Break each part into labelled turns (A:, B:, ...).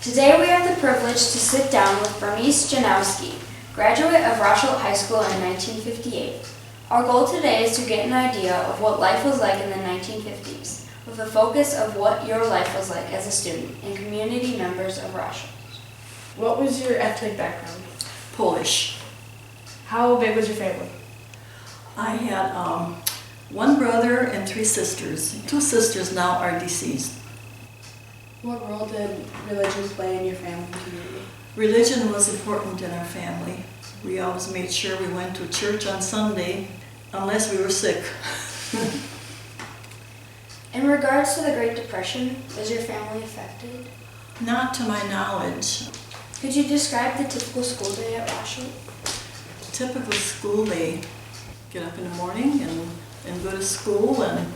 A: Today we have the privilege to sit down with Bernice Janowski, graduate of Rosholt High School in 1958. Our goal today is to get an idea of what life was like in the 1950s, with a focus of what your life was like as a student and community members of Rosholt.
B: What was your ethnic background?
C: Polish.
B: How big was your family?
C: I had one brother and 3 sisters. 2 sisters now are deceased.
B: What role did religion play in your family and community?
C: Religion was important in our family. We always made sure we went to church on Sunday, unless we were sick.
A: In regards to the Great Depression, was your family affected?
C: Not to my knowledge.
A: Could you describe the typical school day at Rosholt?
C: Typical school day, get up in the morning and go to school, and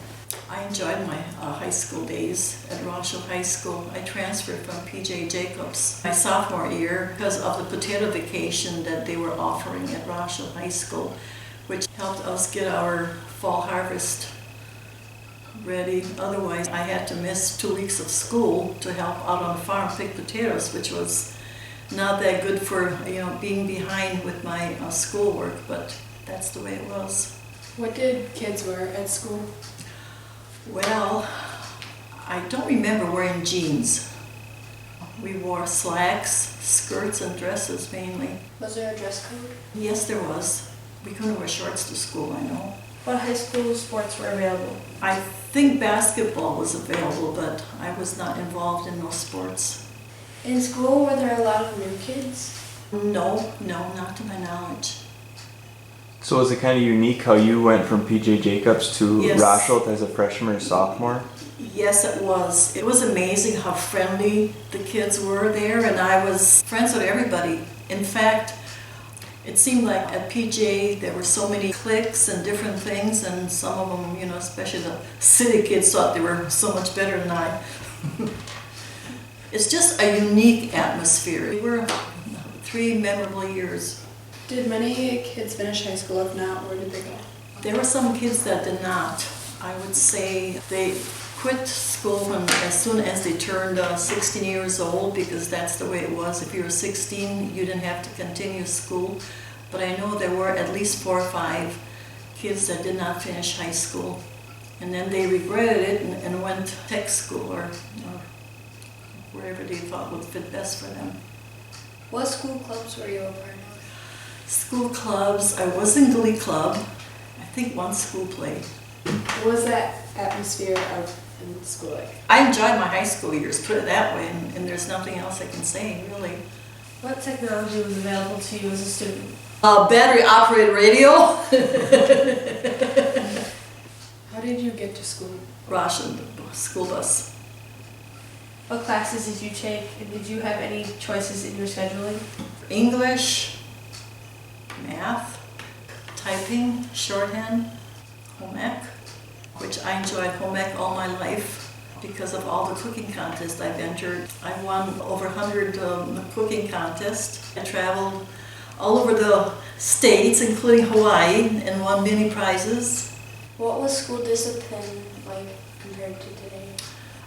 C: I enjoyed my high school days at Rosholt High School. I transferred from P.J. Jacobs my sophomore year because of the potato vacation that they were offering at Rosholt High School, which helped us get our fall harvest ready. Otherwise, I had to miss 2 weeks of school to help out on the farm pick potatoes, which was not that good for being behind with my schoolwork, but that's the way it was.
B: What did kids wear at school?
C: Well, I don't remember wearing jeans. We wore slacks, skirts, and dresses mainly.
A: Was there a dress code?
C: Yes, there was. We couldn't wear shorts to school, I know.
B: What high school sports were available?
C: I think basketball was available, but I was not involved in those sports.
A: In school, were there a lot of new kids?
C: No, not to my knowledge.
D: So was it kind of unique how you went from P.J. Jacobs to
C: Yes.
D: Rosholt as a freshman or sophomore?
C: Yes, it was. It was amazing how friendly the kids were there, and I was friends with everybody. In fact, it seemed like at PJ there were so many cliques and different things, and some of them, especially the city kids, thought they were so much better than I. It's just a unique atmosphere. We were 3 memorable years.
B: Did many kids finish high school? If not, where did they go?
C: There were some kids that did not. I would say they quit school as soon as they turned 16 years old, because that's the way it was. If you were 16, you didn't have to continue school. But I know there were at least 4 or 5 kids that did not finish high school. And then they regretted it and went to tech school or wherever they thought would fit best for them.
A: What school clubs were you a part of?
C: School clubs, I was in Glee Club. I think one school play.
B: What was that atmosphere in school like?
C: I enjoyed my high school years, put it that way, and there's nothing else I can say, really.
B: What technology was available to you as a student?
C: Battery-operated radio.
B: How did you get to school?
C: Rosholt school bus.
B: What classes did you take, and did you have any choices in your scheduling?
C: English, math, typing, shorthand, home ec, which I enjoyed home ec all my life because of all the cooking contests I've entered. I won over 100 cooking contests. I traveled all over the states, including Hawaii, and won many prizes.
A: What was school discipline like compared to today?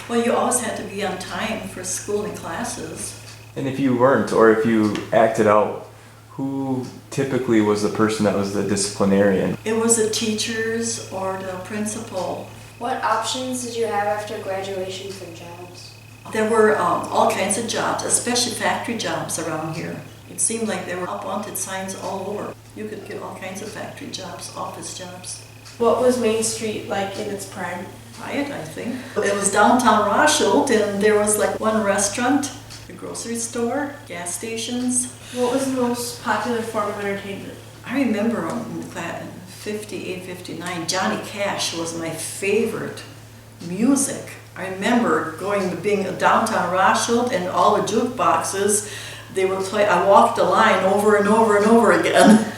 C: Well, you always had to be on time for school and classes.
D: And if you weren't, or if you acted out, who typically was the person that was the disciplinarian?
C: It was the teachers or the principal.
A: What options did you have after graduation for jobs?
C: There were all kinds of jobs, especially factory jobs around here. It seemed like there were up-wanted signs all over. You could get all kinds of factory jobs, office jobs.
B: What was Main Street like in its prime?
C: Quiet, I think. It was downtown Rosholt, and there was like one restaurant, a grocery store, gas stations.
B: What was the most popular form of entertainment?
C: I remember in 58, 59, Johnny Cash was my favorite music. I remember being downtown Rosholt, and all the jukeboxes, they would play. I walked the line over and over and over again.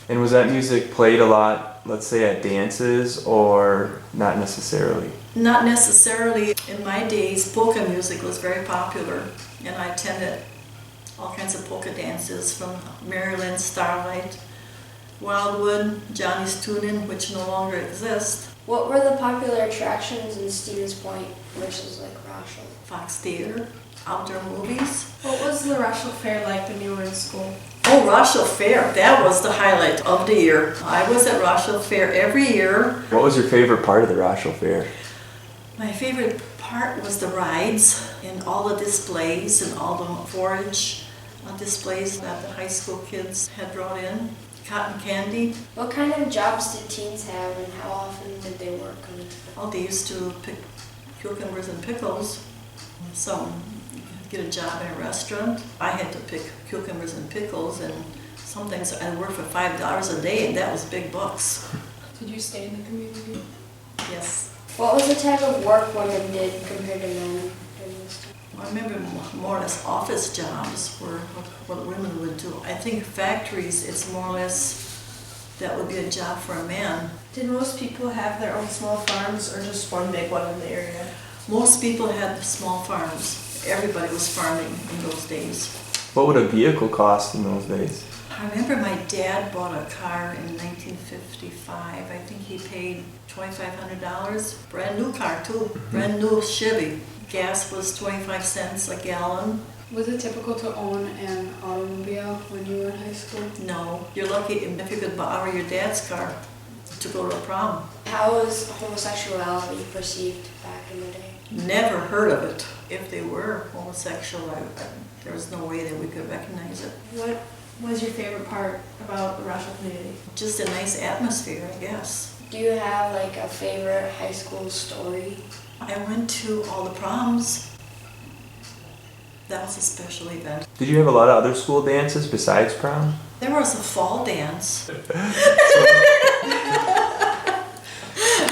D: And was that music played a lot, let's say at dances, or not necessarily?
C: Not necessarily. In my days, polka music was very popular, and I attended all kinds of polka dances from Maryland, Starlight, Wildwood, Johnny's Tune-In, which no longer exists.
A: What were the popular attractions in Stevens Point versus like Rosholt?
C: Fox Theater, outdoor movies.
B: What was the Rosholt Fair like when you were in school?
C: Oh, Rosholt Fair, that was the highlight of the year. I was at Rosholt Fair every year.
D: What was your favorite part of the Rosholt Fair?
C: My favorite part was the rides and all the displays and all the forage displays that the high school kids had brought in. Cotton candy.
A: What kind of jobs did teens have and how often did they work?
C: Oh, they used to pick cucumbers and pickles. Some get a job in a restaurant. I had to pick cucumbers and pickles, and sometimes I worked for $5 a day, and that was big bucks.
B: Did you stay in the community?
C: Yes.
A: What was the type of work women did compared to men during this time?
C: I remember more or less office jobs were what women would do. I think factories, it's more or less, that would be a job for a man.
B: Did most people have their own small farms or just one big one in the area?
C: Most people had small farms. Everybody was farming in those days.
D: What would a vehicle cost in those days?
C: I remember my dad bought a car in 1955. I think he paid $2,500. Brand new car too, brand new Chevy. Gas was 25 cents a gallon.
B: Was it typical to own an automobile when you were in high school?
C: No, you're lucky if you could borrow your dad's car to go to a prom.
A: How was homosexuality perceived back in the day?
C: Never heard of it. If they were homosexual, there was no way that we could recognize it.
B: What was your favorite part about the Rosholt community?
C: Just a nice atmosphere, I guess.
A: Do you have like a favorite high school story?
C: I went to all the proms. That was a special event.
D: Did you have a lot of other school dances besides prom?
C: There was a fall dance.